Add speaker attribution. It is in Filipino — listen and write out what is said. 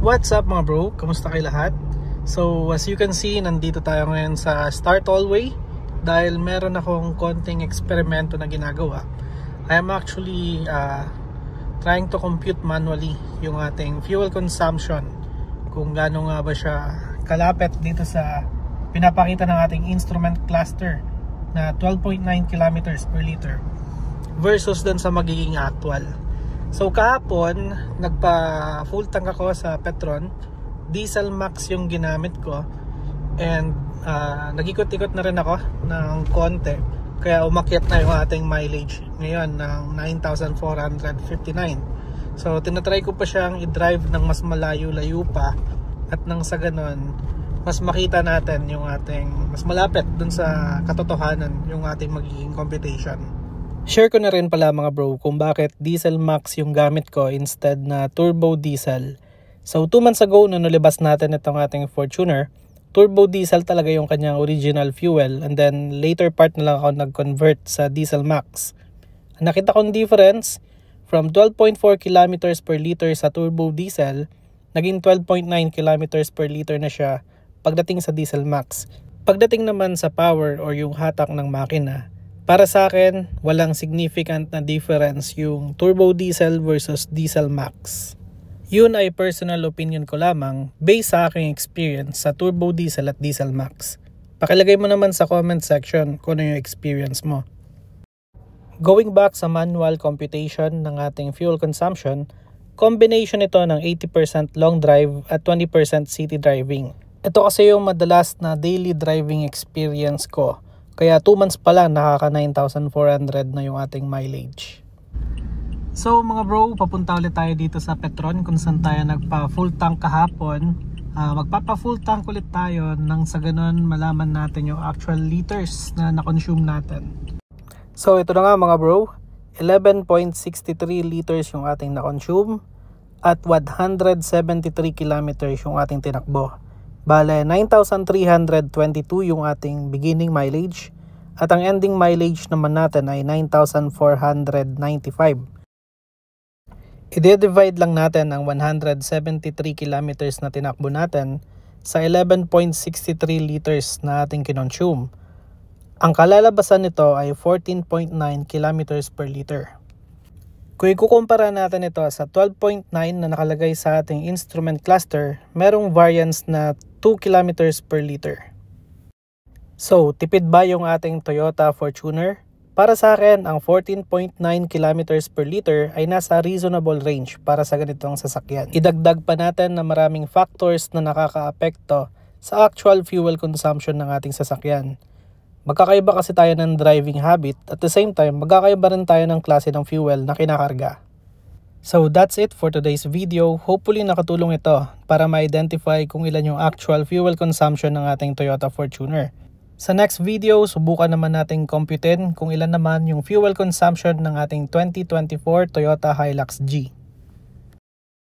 Speaker 1: What's up mga bro? Kamusta kayo lahat? So as you can see, nandito tayo ngayon sa Start Hallway dahil meron akong konting eksperimento na ginagawa. I am actually trying to compute manually yung ating fuel consumption, kung gaano nga ba siya kalapit dito sa pinapakita ng ating instrument cluster na 12.9 kilometers per liter versus dun sa magiging actual. So kahapon nagpa full tank ako sa Petron, diesel max yung ginamit ko, and nag-ikot-ikot na rin ako ng konti, kaya umakyat na yung ating mileage ngayon ng 9,459. So tinatry ko pa siyang i-drive ng mas malayo-layo pa, at nang sa ganon mas makita natin yung ating mas malapit dun sa katotohanan yung ating magiging computation. Share ko na rin pala mga bro kung bakit diesel max yung gamit ko instead na turbo diesel. So 2 months ago nung nalibas natin itong ating Fortuner, turbo diesel talaga yung kanyang original fuel, and then later part na lang ako nag-convert sa diesel max. Nakita kong difference from 12.4 kilometers per liter sa turbo diesel, naging 12.9 kilometers per liter na siya pagdating sa diesel max. Pagdating naman sa power or yung hatak ng makina, para sa akin, walang significant na difference yung turbo diesel versus diesel max. Yun ay personal opinion ko lamang based sa aking experience sa turbo diesel at diesel max. Pakilagay mo naman sa comment section kung ano yung experience mo. Going back sa manual computation ng ating fuel consumption, combination ito ng 80% long drive at 20% city driving. Ito kasi yung madalas na daily driving experience ko. Kaya 2 months pa lang nakaka 9,400 na yung ating mileage. So mga bro, papunta ulit tayo dito sa Petron kung saan tayo nagpa full tank kahapon. Magpapa full tank ulit tayo nang sa ganun malaman natin yung actual liters na na-consume natin. So ito na nga mga bro, 11.63 liters yung ating na-consume at 173 kilometers yung ating tinakbo. Bale, 9,322 yung ating beginning mileage at ang ending mileage naman natin ay 9,495. I-divide lang natin ang 173 kilometers na tinakbo natin sa 11.63 liters na ating kinonsume. Ang kalalabasan nito ay 14.9 kilometers per liter. Kung ikukumpara natin ito sa 12.9 na nakalagay sa ating instrument cluster, merong variance na 2 kilometers per liter. So, tipid ba yung ating Toyota Fortuner? Para sa akin, ang 14.9 kilometers per liter ay nasa reasonable range para sa ganitong sasakyan. Idagdag pa natin na maraming factors na nakakaapekto sa actual fuel consumption ng ating sasakyan. Magkakaiba kasi tayo ng driving habit, at the same time, magkakaiba rin tayo ng klase ng fuel na kinakarga. So that's it for today's video. Hopefully nakatulong ito para ma-identify kung ilan yung actual fuel consumption ng ating Toyota Fortuner. Sa next video, subukan naman nating computein kung ilan naman yung fuel consumption ng ating 2024 Toyota Hilux G.